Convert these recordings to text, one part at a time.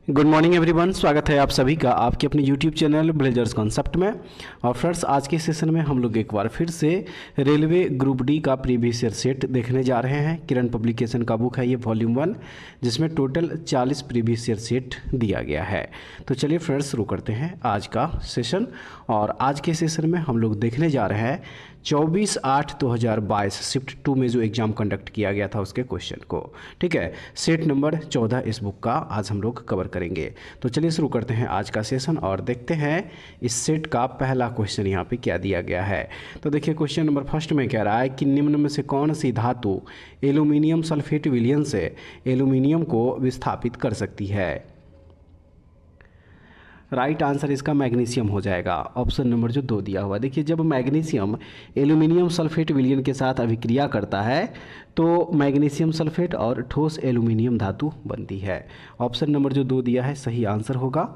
Good morning everyone, स्वागत है आप सभी का आपके अपने यूट्यूब चैनल ब्लेजर्स कॉन्सेप्ट में। और फ्रेंड्स, आज के सेशन में हम लोग एक बार फिर से रेलवे ग्रुप डी का प्रीवियस ईयर सेट देखने जा रहे हैं। किरण पब्लिकेशन का बुक है ये वॉल्यूम 1, जिसमें टोटल 40 प्रीवियस ईयर सेट दिया गया है। तो चलिए फ्रेंड्स, शुरू करते हैं आज का सेशन। और आज के सेशन में हम लोग देखने जा रहे हैं 24/8/2022 शिफ्ट 2 में जो एग्ज़ाम कंडक्ट किया गया था उसके क्वेश्चन को। ठीक है, सेट नंबर 14 इस बुक का आज हम लोग कवर करेंगे। तो चलिए शुरू करते हैं आज का सेशन और देखते हैं इस सेट का पहला क्वेश्चन यहाँ पे क्या दिया गया है। तो देखिए, क्वेश्चन नंबर फर्स्ट में कह रहा है कि निम्न में से कौन सी धातु एल्यूमिनियम सल्फेट विलयन से एल्यूमिनियम को विस्थापित कर सकती है। राइट आंसर इसका मैग्नीशियम हो जाएगा, ऑप्शन नंबर जो 2 दिया हुआ। देखिए, जब मैग्नीशियम एल्यूमिनियम सल्फेट विलयन के साथ अभिक्रिया करता है तो मैग्नीशियम सल्फेट और ठोस एल्यूमिनियम धातु बनती है। ऑप्शन नंबर जो 2 दिया है सही आंसर होगा।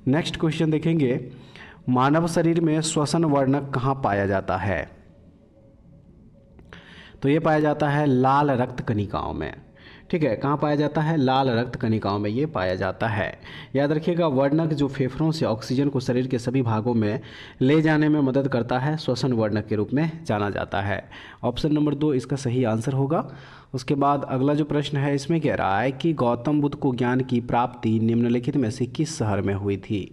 नेक्स्ट क्वेश्चन देखेंगे, मानव शरीर में श्वसन वर्णक कहाँ पाया जाता है। तो ये पाया जाता है लाल रक्त कणिकाओं में। ठीक है, कहाँ पाया जाता है? लाल रक्त कणिकाओं में ये पाया जाता है। याद रखिएगा, वर्णक जो फेफड़ों से ऑक्सीजन को शरीर के सभी भागों में ले जाने में मदद करता है, श्वसन वर्णक के रूप में जाना जाता है। ऑप्शन नंबर 2 इसका सही आंसर होगा। उसके बाद अगला जो प्रश्न है इसमें कह रहा है कि गौतम बुद्ध को ज्ञान की प्राप्ति निम्नलिखित में से किस शहर में हुई थी।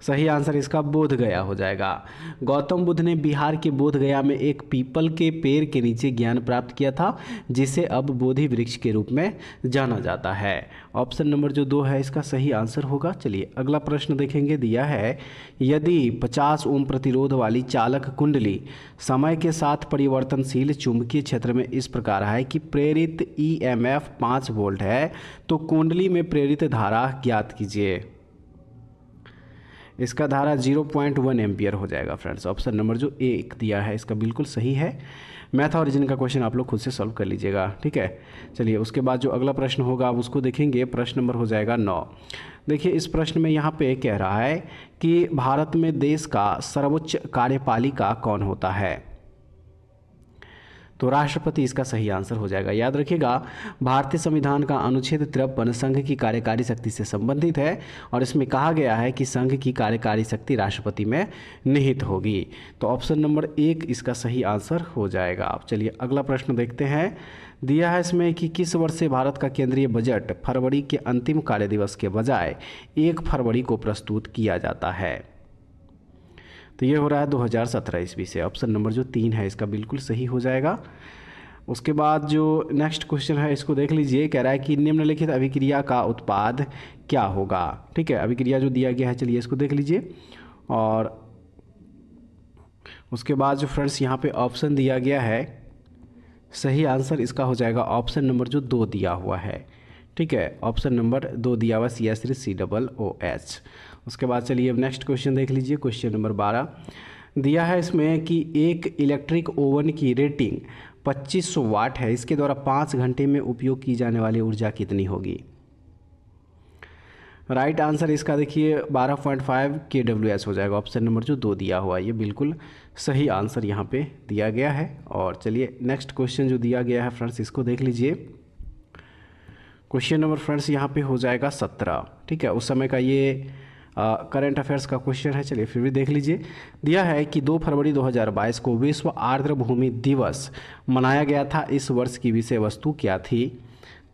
सही आंसर इसका बोध गया हो जाएगा। गौतम बुद्ध ने बिहार के बोध गया में एक पीपल के पेड़ के नीचे ज्ञान प्राप्त किया था, जिसे अब बोधि वृक्ष के रूप में जाना जाता है। ऑप्शन नंबर जो 2 है इसका सही आंसर होगा। चलिए अगला प्रश्न देखेंगे। दिया है, यदि 50 ओम प्रतिरोध वाली चालक कुंडली समय के साथ परिवर्तनशील चुंबकीय क्षेत्र में इस प्रकार है कि प्रेरित EMF 5 वोल्ट है, तो कुंडली में प्रेरित धारा ज्ञात कीजिए। इसका धारा 0.1 एम्पियर हो जाएगा फ्रेंड्स। ऑप्शन नंबर जो 1 दिया है इसका बिल्कुल सही है। मैथ ओरिजिन का क्वेश्चन आप लोग खुद से सॉल्व कर लीजिएगा। ठीक है, चलिए उसके बाद जो अगला प्रश्न होगा आप उसको देखेंगे। प्रश्न नंबर हो जाएगा 9। देखिए, इस प्रश्न में यहाँ पे कह रहा है कि भारत में देश का सर्वोच्च कार्यपालिका कौन होता है। तो राष्ट्रपति इसका सही आंसर हो जाएगा। याद रखिएगा, भारतीय संविधान का अनुच्छेद 53 संघ की कार्यकारी शक्ति से संबंधित है और इसमें कहा गया है कि संघ की कार्यकारी शक्ति राष्ट्रपति में निहित होगी। तो ऑप्शन नंबर 1 इसका सही आंसर हो जाएगा। अब चलिए अगला प्रश्न देखते हैं। दिया है इसमें कि किस वर्ष से भारत का केंद्रीय बजट फरवरी के अंतिम कार्य दिवस के बजाय 1 फरवरी को प्रस्तुत किया जाता है। तो ये हो रहा है 2017 ईस्वी से। ऑप्शन नंबर जो 3 है इसका बिल्कुल सही हो जाएगा। उसके बाद जो नेक्स्ट क्वेश्चन है इसको देख लीजिए। कह रहा है कि निम्नलिखित अभिक्रिया का उत्पाद क्या होगा। ठीक है, अभिक्रिया जो दिया गया है, चलिए इसको देख लीजिए। और उसके बाद जो फ्रेंड्स यहाँ पे ऑप्शन दिया गया है, सही आंसर इसका हो जाएगा ऑप्शन नंबर जो 2 दिया हुआ है। ठीक है, ऑप्शन नंबर 2 दिया हुआ CH3COOH। उसके बाद चलिए अब नेक्स्ट क्वेश्चन देख लीजिए। क्वेश्चन नंबर 12 दिया है इसमें कि एक इलेक्ट्रिक ओवन की रेटिंग 2500 वाट है, इसके द्वारा 5 घंटे में उपयोग की जाने वाली ऊर्जा कितनी होगी। राइट आंसर इसका देखिए 12.5 kWh हो जाएगा। ऑप्शन नंबर जो 2 दिया हुआ है ये बिल्कुल सही आंसर यहाँ पे दिया गया है। और चलिए नेक्स्ट क्वेश्चन जो दिया गया है फ्रेंड्स इसको देख लीजिए। क्वेश्चन नंबर फ्रेंड्स यहाँ पे हो जाएगा 17। ठीक है, उस समय का ये करंट अफेयर्स का क्वेश्चन है। चलिए फिर भी देख लीजिए। दिया है कि 2 फरवरी 2022 को विश्व आर्द्र भूमि दिवस मनाया गया था, इस वर्ष की विषय वस्तु क्या थी।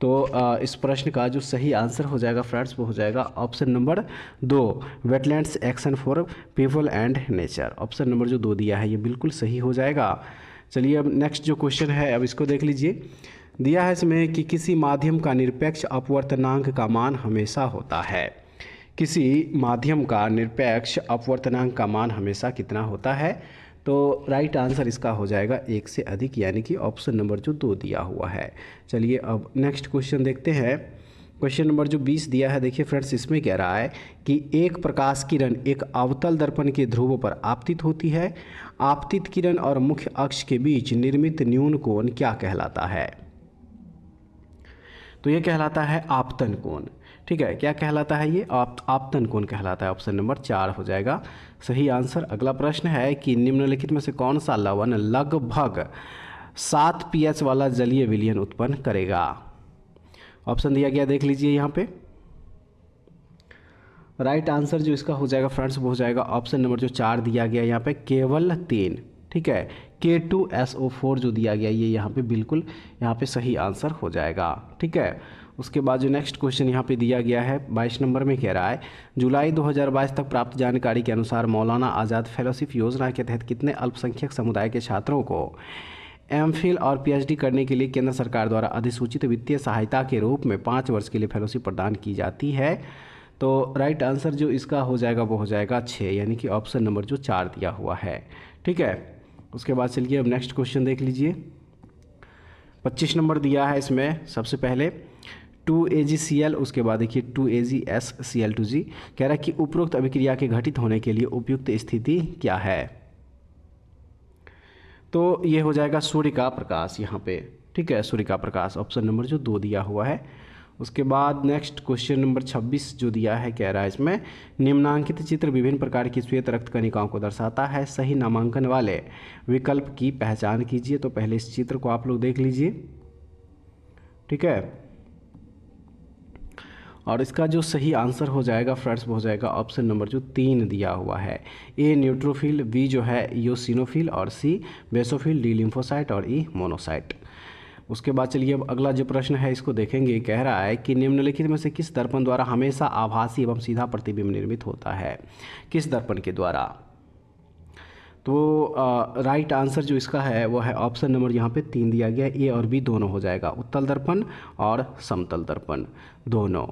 तो इस प्रश्न का जो सही आंसर हो जाएगा फ्रेंड्स वो हो जाएगा option number 2, wetlands action for people and nature. Option number जो 2 दिया है ये बिल्कुल सही हो जाएगा। चलिए अब नेक्स्ट जो क्वेश्चन है अब इसको देख लीजिए। दिया है इसमें कि किसी माध्यम का निरपेक्ष अपवर्तनांक का मान हमेशा होता है। किसी माध्यम का निरपेक्ष अपवर्तनांक का मान हमेशा कितना होता है। तो राइट आंसर इसका हो जाएगा 1 से अधिक, यानी कि ऑप्शन नंबर जो 2 दिया हुआ है। चलिए अब नेक्स्ट क्वेश्चन देखते हैं। क्वेश्चन नंबर जो 20 दिया है, देखिए फ्रेंड्स इसमें कह रहा है कि एक प्रकाश किरण एक अवतल दर्पण के ध्रुव पर आपतित होती है। आपतित किरण और मुख्य अक्ष के बीच निर्मित न्यून कोण क्या कहलाता है। तो ये कहलाता है आपतन कोण। ठीक है, क्या कहलाता है ये? आपतन कोण कहलाता है। ऑप्शन नंबर 4 हो जाएगा सही आंसर। अगला प्रश्न है कि निम्नलिखित में से कौन सा लवण लगभग 7 pH वाला जलीय विलयन उत्पन्न करेगा। ऑप्शन दिया गया देख लीजिए यहाँ पे। राइट आंसर जो इसका हो जाएगा फ्रेंड्स वो हो जाएगा ऑप्शन नंबर जो 4 दिया गया यहाँ पे, केवल 3। ठीक है, K2SO4 जो दिया गया ये यहाँ पे बिल्कुल यहाँ पे सही आंसर हो जाएगा। ठीक है, उसके बाद जो नेक्स्ट क्वेश्चन यहाँ पे दिया गया है 22 नंबर में कह रहा है, जुलाई 2022 तक प्राप्त जानकारी के अनुसार मौलाना आज़ाद फेलोशिप योजना के तहत कितने अल्पसंख्यक समुदाय के छात्रों को एमफिल और पीएचडी करने के लिए केंद्र सरकार द्वारा अधिसूचित वित्तीय सहायता के रूप में 5 वर्ष के लिए फेलोशिप प्रदान की जाती है। तो राइट आंसर जो इसका हो जाएगा वो हो जाएगा 6, यानी कि ऑप्शन नंबर जो 4 दिया हुआ है। ठीक है, उसके बाद चलिए अब नेक्स्ट क्वेश्चन देख लीजिए। 25 नंबर दिया है इसमें सबसे पहले 2AgCl, उसके बाद देखिए 2AgSCl2G। कह रहा है कि उपरोक्त अभिक्रिया के घटित होने के लिए उपयुक्त स्थिति क्या है। तो ये हो जाएगा सूर्य का प्रकाश यहाँ पे। ठीक है, सूर्य का प्रकाश ऑप्शन नंबर जो 2 दिया हुआ है। उसके बाद नेक्स्ट क्वेश्चन नंबर 26 जो दिया है कह रहा है इसमें, निम्नांकित चित्र विभिन्न प्रकार की श्वेत रक्त कणिकाओं को दर्शाता है, सही नामांकन वाले विकल्प की पहचान कीजिए। तो पहले इस चित्र को आप लोग देख लीजिए। ठीक है, और इसका जो सही आंसर हो जाएगा फ्रेंड्स वो हो जाएगा ऑप्शन नंबर जो 3 दिया हुआ है, ए न्यूट्रोफिल, बी जो है ईओसिनोफिल और सी बेसोफिल, डी लिम्फोसाइट और ई मोनोसाइट। उसके बाद चलिए अब अगला जो प्रश्न है इसको देखेंगे। कह रहा है कि निम्नलिखित में से किस दर्पण द्वारा हमेशा आभासी एवं सीधा प्रतिबिंब निर्मित होता है, किस दर्पण के द्वारा। तो राइट आंसर जो इसका है वो है ऑप्शन नंबर यहाँ पे 3 दिया गया, ए और बी दोनों हो जाएगा, उत्तल दर्पण और समतल दर्पण दोनों।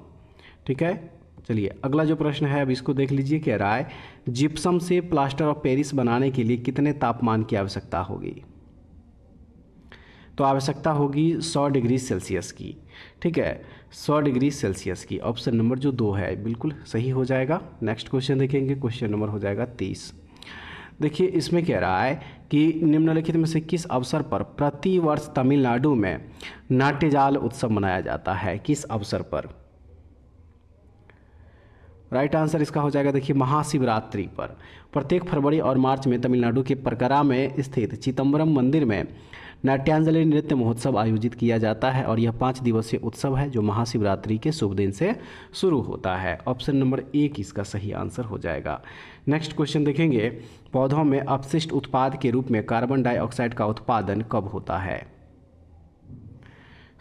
ठीक है, चलिए अगला जो प्रश्न है अब इसको देख लीजिए। कह रहा है जिप्सम से प्लास्टर ऑफ पेरिस बनाने के लिए कितने तापमान की आवश्यकता होगी। तो आवश्यकता होगी 100 डिग्री सेल्सियस की। ठीक है, 100 डिग्री सेल्सियस की, ऑप्शन नंबर जो 2 है बिल्कुल सही हो जाएगा। नेक्स्ट क्वेश्चन देखेंगे, क्वेश्चन नंबर हो जाएगा 30। देखिए इसमें कह रहा है कि निम्नलिखित में से किस अवसर पर प्रतिवर्ष तमिलनाडु में नाट्यजाल उत्सव मनाया जाता है, किस अवसर पर। राइट आंसर इसका हो जाएगा देखिए महाशिवरात्रि पर। प्रत्येक फरवरी और मार्च में तमिलनाडु के परकरा में स्थित चिदम्बरम मंदिर में नाट्यांजलि नृत्य महोत्सव आयोजित किया जाता है और यह 5 दिवसीय उत्सव है जो महाशिवरात्रि के शुभ दिन से शुरू होता है। ऑप्शन नंबर 1 इसका सही आंसर हो जाएगा। नेक्स्ट क्वेश्चन देखेंगे, पौधों में अपशिष्ट उत्पाद के रूप में कार्बन डाइऑक्साइड का उत्पादन कब होता है।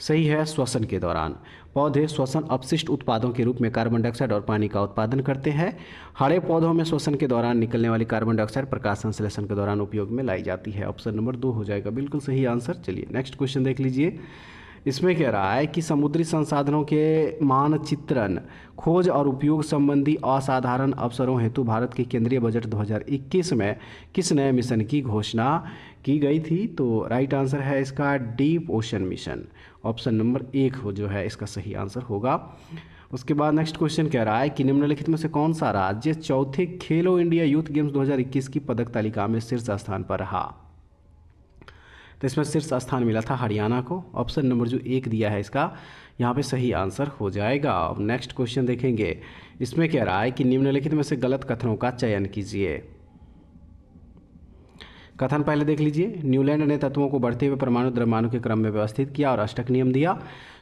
सही है, श्वसन के दौरान। पौधे श्वसन अपशिष्ट उत्पादों के रूप में कार्बन डाइऑक्साइड और पानी का उत्पादन करते हैं। हरे पौधों में श्वसन के दौरान निकलने वाली कार्बन डाइऑक्साइड प्रकाश संश्लेषण के दौरान उपयोग में लाई जाती है। ऑप्शन नंबर 2 हो जाएगा बिल्कुल सही आंसर। चलिए नेक्स्ट क्वेश्चन देख लीजिए। इसमें कह रहा है कि समुद्री संसाधनों के मानचित्रण, खोज और उपयोग संबंधी असाधारण अवसरों हेतु भारत के केंद्रीय बजट 2021 में किस नए मिशन की घोषणा की गई थी। तो राइट आंसर है इसका deep ocean mission. Option number 1 हो जो है इसका सही आंसर होगा। उसके बाद नेक्स्ट क्वेश्चन कह रहा है कि निम्नलिखित में से कौन सा राज्य चौथे खेलो इंडिया यूथ गेम्स 2021 की पदक तालिका में शीर्ष स्थान पर रहा। तो इसमें शीर्ष स्थान मिला था हरियाणा को। ऑप्शन नंबर जो 1 दिया है इसका यहाँ पे सही आंसर हो जाएगा। अब नेक्स्ट क्वेश्चन देखेंगे। इसमें कह रहा है कि निम्नलिखित में से गलत कथनों का चयन कीजिए। कथन पहले देख लीजिए। न्यूलैंड ने तत्वों को बढ़ते हुए परमाणु द्रव्यमानों के क्रम में व्यवस्थित किया और अष्टक नियम दिया।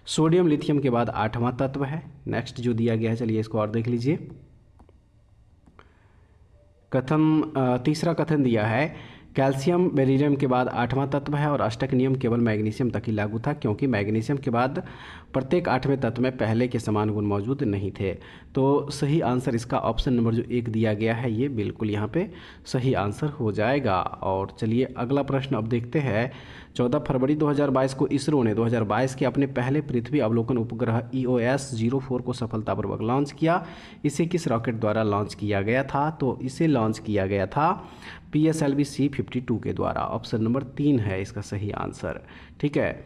सोडियम लिथियम के बाद 8वां तत्व है। नेक्स्ट जो दिया गया है चलिए इसको और देख लीजिए। तीसरा कथन दिया है कैल्शियम बेरिलियम के बाद 8वां तत्व है और अष्टक नियम केवल मैग्नीशियम तक ही लागू था क्योंकि मैग्नीशियम के बाद प्रत्येक 8वें तत्व में पहले के समान गुण मौजूद नहीं थे। तो सही आंसर इसका ऑप्शन नंबर जो 1 दिया गया है ये बिल्कुल यहाँ पे सही आंसर हो जाएगा। और चलिए अगला प्रश्न अब देखते हैं। 14 फरवरी 2022 को इसरो ने 2022 के अपने पहले पृथ्वी अवलोकन उपग्रह EOS-04 को सफलतापूर्वक लॉन्च किया। इसे किस रॉकेट द्वारा लॉन्च किया गया था। तो इसे लॉन्च किया गया था PSLV C-52 के द्वारा। ऑप्शन नंबर 3 है इसका सही आंसर। ठीक है,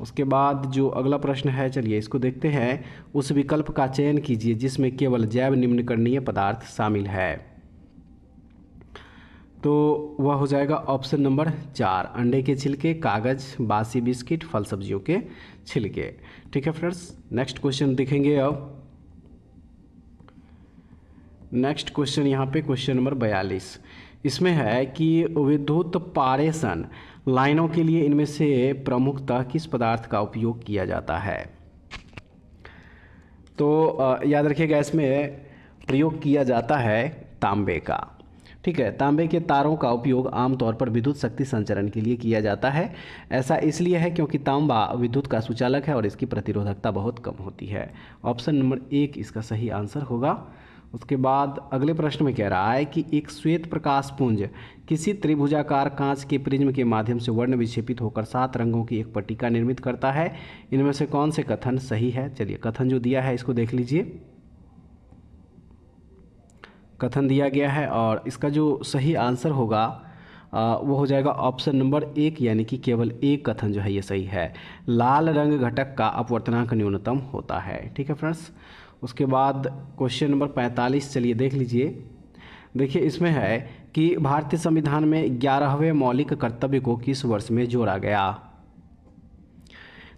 उसके बाद जो अगला प्रश्न है चलिए इसको देखते हैं। उस विकल्प का चयन कीजिए जिसमें केवल जैव निम्नकरणीय पदार्थ शामिल है। तो वह हो जाएगा ऑप्शन नंबर 4, अंडे के छिलके, कागज, बासी बिस्किट, फल सब्जियों के छिलके। ठीक है फ्रेंड्स, नेक्स्ट क्वेश्चन देखेंगे। अब नेक्स्ट क्वेश्चन यहाँ पे क्वेश्चन नंबर 42। इसमें है कि विद्युत पारेषण लाइनों के लिए इनमें से प्रमुखतः किस पदार्थ का उपयोग किया जाता है। तो याद रखिएगा इसमें प्रयोग किया जाता है तांबे का। ठीक है, तांबे के तारों का उपयोग आमतौर पर विद्युत शक्ति संचरण के लिए किया जाता है। ऐसा इसलिए है क्योंकि तांबा विद्युत का सुचालक है और इसकी प्रतिरोधकता बहुत कम होती है। ऑप्शन नंबर 1 इसका सही आंसर होगा। उसके बाद अगले प्रश्न में कह रहा है कि एक श्वेत प्रकाश पुंज किसी त्रिभुजाकार कांच के प्रिज्म के माध्यम से वर्ण विक्षेपित होकर 7 रंगों की एक पट्टिका निर्मित करता है। इनमें से कौन से कथन सही है? चलिए कथन जो दिया है इसको देख लीजिए। कथन दिया गया है और इसका जो सही आंसर होगा वो हो जाएगा ऑप्शन नंबर 1, यानी कि केवल एक कथन जो है ये सही है। लाल रंग घटक का अपवर्तनांक न्यूनतम होता है। ठीक है फ्रेंड्स। उसके बाद क्वेश्चन नंबर 45 चलिए देख लीजिए। देखिए इसमें है कि भारतीय संविधान में 11वें मौलिक कर्तव्य को किस वर्ष में जोड़ा गया?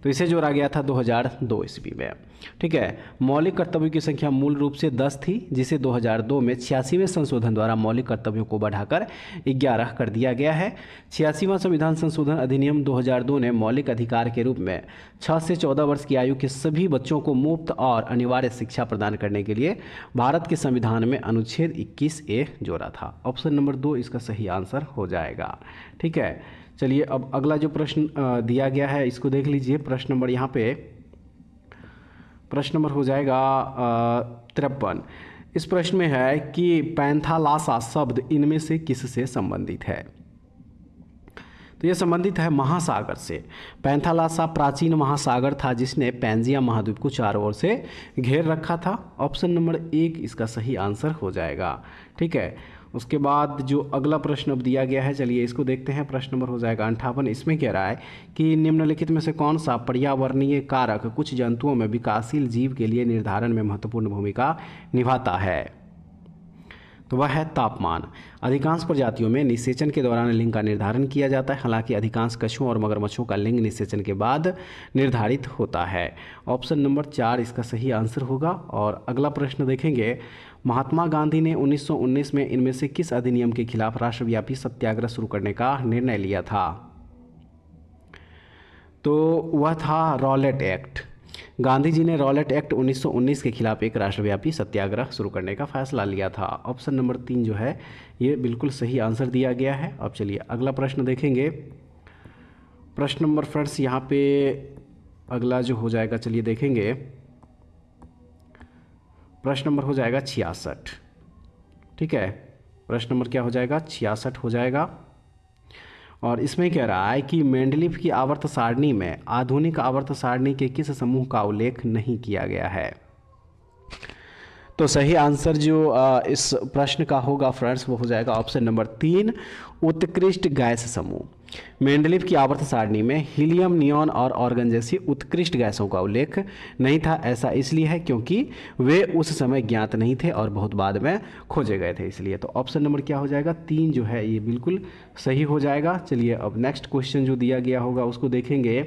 तो इसे जोड़ा गया था 2002 ईस्वी में। ठीक है, मौलिक कर्तव्यों की संख्या मूल रूप से 10 थी, जिसे 2002 में 86वें संशोधन द्वारा मौलिक कर्तव्यों को बढ़ाकर 11 कर दिया गया है। 86वां संविधान संशोधन अधिनियम 2002 ने मौलिक अधिकार के रूप में 6 से 14 वर्ष की आयु के सभी बच्चों को मुफ्त और अनिवार्य शिक्षा प्रदान करने के लिए भारत के संविधान में अनुच्छेद 21A जोड़ा था। ऑप्शन नंबर 2 इसका सही आंसर हो जाएगा। ठीक है, चलिए अब अगला जो प्रश्न दिया गया है इसको देख लीजिए। प्रश्न नंबर यहाँ पे प्रश्न नंबर हो जाएगा 53। इस प्रश्न में है कि पैंथालासा शब्द इनमें से किससे संबंधित है? तो ये संबंधित है महासागर से। पैंथालासा प्राचीन महासागर था जिसने पैंजिया महाद्वीप को चारों ओर से घेर रखा था। ऑप्शन नंबर 1 इसका सही आंसर हो जाएगा। ठीक है, उसके बाद जो अगला प्रश्न अब दिया गया है चलिए इसको देखते हैं। प्रश्न नंबर हो जाएगा 58। इसमें कह रहा है कि निम्नलिखित में से कौन सा पर्यावरणीय कारक कुछ जंतुओं में विकासशील जीव के लिए निर्धारण में महत्वपूर्ण भूमिका निभाता है? तो वह है तापमान। अधिकांश प्रजातियों में निषेचन के दौरान लिंग का निर्धारण किया जाता है, हालांकि अधिकांश कछुओं और मगरमच्छों का लिंग निषेचन के बाद निर्धारित होता है। ऑप्शन नंबर 4 इसका सही आंसर होगा। और अगला प्रश्न देखेंगे। महात्मा गांधी ने 1919 में इनमें से किस अधिनियम के खिलाफ राष्ट्रव्यापी सत्याग्रह शुरू करने का निर्णय लिया था? तो वह था रॉलेट एक्ट। गांधी जी ने रॉलेट एक्ट 1919 के खिलाफ एक राष्ट्रव्यापी सत्याग्रह शुरू करने का फैसला लिया था। ऑप्शन नंबर 3 जो है ये बिल्कुल सही आंसर दिया गया है। अब चलिए अगला प्रश्न देखेंगे। प्रश्न नंबर फ्रेंड्स यहाँ पे अगला जो हो जाएगा चलिए देखेंगे। प्रश्न नंबर हो जाएगा 66। ठीक है, प्रश्न नंबर क्या हो जाएगा? 66 हो जाएगा। और इसमें कह रहा है कि मेंडलीफ की आवर्त सारणी में आधुनिक आवर्त सारणी के किस समूह का उल्लेख नहीं किया गया है? तो सही आंसर जो इस प्रश्न का होगा फ्रेंड्स वो हो जाएगा ऑप्शन नंबर 3, उत्कृष्ट गैस समूह। मेंडलीफ की आवर्त सारणी में हीलियम, नियॉन और ऑर्गन जैसी उत्कृष्ट गैसों का उल्लेख नहीं था। ऐसा इसलिए है क्योंकि वे उस समय ज्ञात नहीं थे और बहुत बाद में खोजे गए थे, इसलिए। तो ऑप्शन नंबर क्या हो जाएगा? 3 जो है ये बिल्कुल सही हो जाएगा। चलिए अब नेक्स्ट क्वेश्चन जो दिया गया होगा उसको देखेंगे।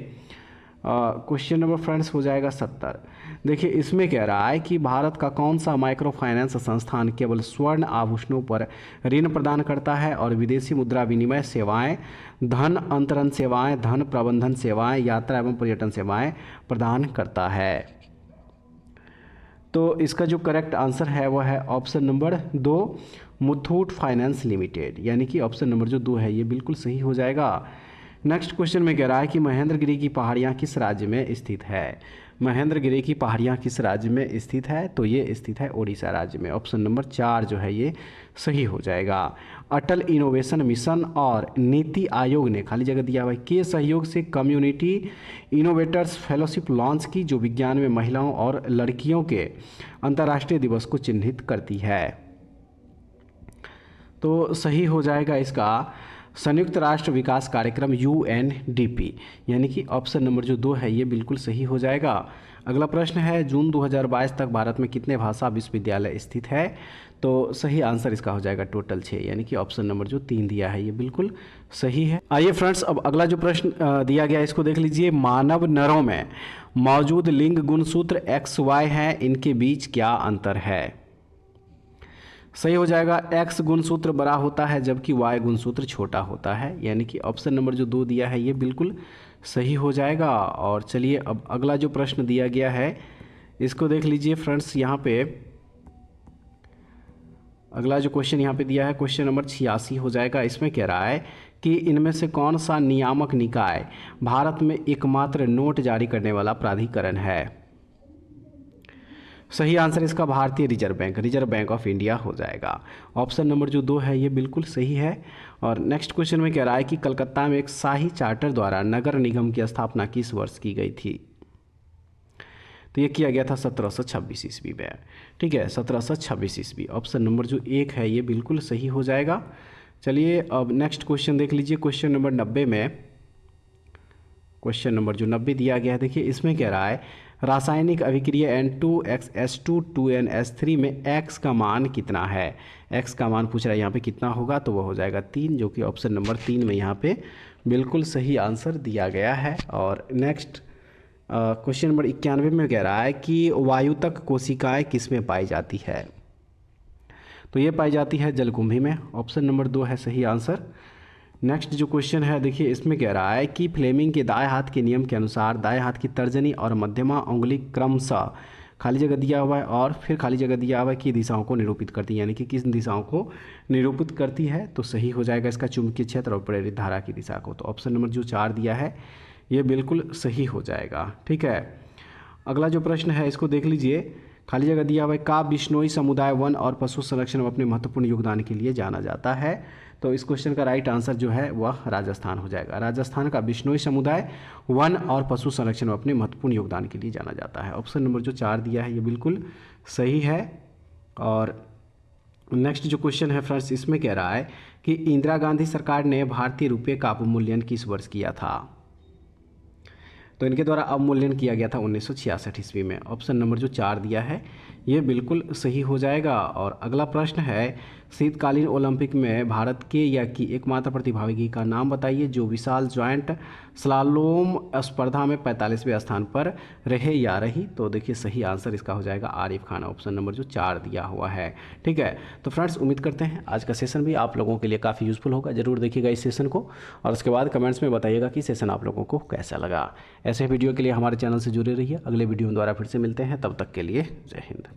क्वेश्चन नंबर फ्रेंड्स हो जाएगा 70। देखिए इसमें कह रहा है कि भारत का कौन सा माइक्रो फाइनेंस संस्थान केवल स्वर्ण आभूषणों पर ऋण प्रदान करता है और विदेशी मुद्रा विनिमय सेवाएं, धन अंतरण सेवाएं, धन प्रबंधन सेवाएं, यात्रा एवं पर्यटन सेवाएं प्रदान करता है? तो इसका जो करेक्ट आंसर है वह है option number 2, Muthoot finance limited, यानी कि ऑप्शन नंबर जो 2 है ये बिल्कुल सही हो जाएगा। नेक्स्ट क्वेश्चन में कह रहा है कि महेंद्रगिरी की पहाड़ियाँ किस राज्य में स्थित है? महेंद्रगिरी की पहाड़ियाँ किस राज्य में स्थित है? तो ये स्थित है उड़ीसा राज्य में। ऑप्शन नंबर 4 जो है ये सही हो जाएगा। अटल इनोवेशन मिशन और नीति आयोग ने खाली जगह दिया हुआ है के सहयोग से कम्युनिटी इनोवेटर्स फेलोशिप लॉन्च की, जो विज्ञान में महिलाओं और लड़कियों के अंतर्राष्ट्रीय दिवस को चिन्हित करती है। तो सही हो जाएगा इसका संयुक्त राष्ट्र विकास कार्यक्रम UNDP, यानी कि ऑप्शन नंबर जो 2 है ये बिल्कुल सही हो जाएगा। अगला प्रश्न है जून 2022 तक भारत में कितने भाषा विश्वविद्यालय स्थित है? तो सही आंसर इसका हो जाएगा टोटल 6, यानी कि ऑप्शन नंबर जो 3 दिया है ये बिल्कुल सही है। आइए फ्रेंड्स अब अगला जो प्रश्न दिया गया है इसको देख लीजिए। मानव नरों में मौजूद लिंग गुणसूत्र XY हैं, इनके बीच क्या अंतर है? सही हो जाएगा, X गुणसूत्र बड़ा होता है जबकि Y गुणसूत्र छोटा होता है, यानी कि ऑप्शन नंबर जो 2 दिया है ये बिल्कुल सही हो जाएगा। और चलिए अब अगला जो प्रश्न दिया गया है इसको देख लीजिए फ्रेंड्स। यहाँ पे अगला जो क्वेश्चन यहाँ पे दिया है क्वेश्चन नंबर 86 हो जाएगा। इसमें कह रहा है कि इनमें से कौन सा नियामक निकाय भारत में एकमात्र नोट जारी करने वाला प्राधिकरण है। सही आंसर इसका भारतीय रिजर्व बैंक ऑफ इंडिया हो जाएगा। ऑप्शन नंबर जो 2 है ये बिल्कुल सही है। और नेक्स्ट क्वेश्चन में कह रहा है कि कलकत्ता में एक शाही चार्टर द्वारा नगर निगम की स्थापना किस वर्ष की गई थी। तो ये किया गया था 1726 ईस्वी में। ठीक है, 1726 ईस्वी। ऑप्शन नंबर जो 1 है ये बिल्कुल सही हो जाएगा। चलिए अब नेक्स्ट क्वेश्चन देख लीजिए। क्वेश्चन नंबर 90 में, क्वेश्चन नंबर जो 90 दिया गया है, देखिए इसमें कह रहा है रासायनिक अभिक्रिया N2X H2 में X का मान कितना है। X का मान पूछ रहा है यहाँ पे कितना होगा, तो वो हो जाएगा 3, जो कि ऑप्शन नंबर 3 में यहाँ पे बिल्कुल सही आंसर दिया गया है। और नेक्स्ट क्वेश्चन नंबर 91 में कह रहा है कि वायुतक कोशिकाएं किस में पाई जाती है। तो ये पाई जाती है जलकुंभी में। ऑप्शन नंबर 2 है सही आंसर। नेक्स्ट जो क्वेश्चन है देखिए इसमें कह रहा है कि फ्लेमिंग के दाएं हाथ के नियम के अनुसार दाएं हाथ की तर्जनी और मध्यमा उंगली क्रमशः खाली जगह दिया हुआ है और फिर खाली जगह दिया हुआ है कि दिशाओं को निरूपित करती है, यानी कि किस दिशाओं को निरूपित करती है। तो सही हो जाएगा इसका चुंबकीय क्षेत्र और प्रेरित धारा की दिशा को। तो ऑप्शन नंबर जो 4 दिया है ये बिल्कुल सही हो जाएगा। ठीक है, अगला जो प्रश्न है इसको देख लीजिए। खाली जगह दिया हुआ है का बिश्नोई समुदाय वन और पशु संरक्षण में अपने महत्वपूर्ण योगदान के लिए जाना जाता है। तो इस क्वेश्चन का राइट आंसर जो है वह राजस्थान हो जाएगा। राजस्थान का बिश्नोई समुदाय वन और पशु संरक्षण में अपने महत्वपूर्ण योगदान के लिए जाना जाता है। ऑप्शन नंबर जो 4 दिया है ये बिल्कुल सही है। और नेक्स्ट जो क्वेश्चन है फ्रेंड्स इसमें कह रहा है कि इंदिरा गांधी सरकार ने भारतीय रुपये का अवमूल्यन किस वर्ष किया था। तो इनके द्वारा अवमूल्यन किया गया था 1966 ईस्वी में। ऑप्शन नंबर जो 4 दिया है ये बिल्कुल सही हो जाएगा। और अगला प्रश्न है शीतकालीन ओलंपिक में भारत के या की एकमात्र प्रतिभागी का नाम बताइए जो विशाल जॉइंट स्लालोम स्पर्धा में 45वें स्थान पर रहे या रही। तो देखिए सही आंसर इसका हो जाएगा आरिफ खान। ऑप्शन नंबर जो 4 दिया हुआ है। ठीक है, तो फ्रेंड्स उम्मीद करते हैं आज का सेशन भी आप लोगों के लिए काफ़ी यूजफुल होगा। जरूर देखिएगा इस सेशन को और उसके बाद कमेंट्स में बताइएगा कि सेशन आप लोगों को कैसा लगा। ऐसे वीडियो के लिए हमारे चैनल से जुड़े रहिए। अगले वीडियो द्वारा फिर से मिलते हैं, तब तक के लिए जय हिंद।